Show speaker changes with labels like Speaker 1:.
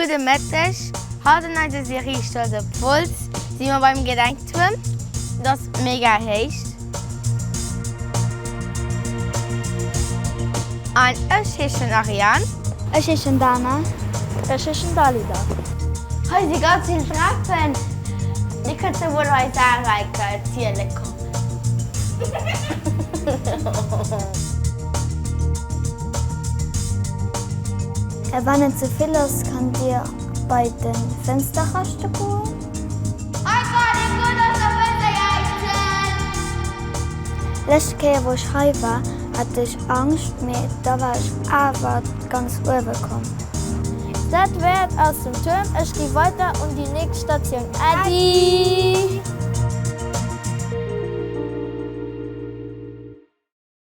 Speaker 1: Gute Mittag. Heute in der Serie Stolze Puls sind wir beim Gedenkturm. Das ist mega heiß. Und ich heiße Ariane.
Speaker 2: Ich heiße Dana.
Speaker 3: Ich heiße Dalida.
Speaker 1: Heute sind ganz viele Treppen. Ich könnte wohl heute anreichen, Ziele kommen.
Speaker 2: Wenn es zu viel ist, könnt ihr bei den Fensterrasten gehen.
Speaker 1: Oh Gott, ich will das auf Fenster.
Speaker 2: Letzte Mal, wo ich heim war, hatte ich Angst, aber da war ich aber ganz übergekommen.
Speaker 3: Das wird aus dem Turm. Ich gehe weiter und die nächste Station. Adi!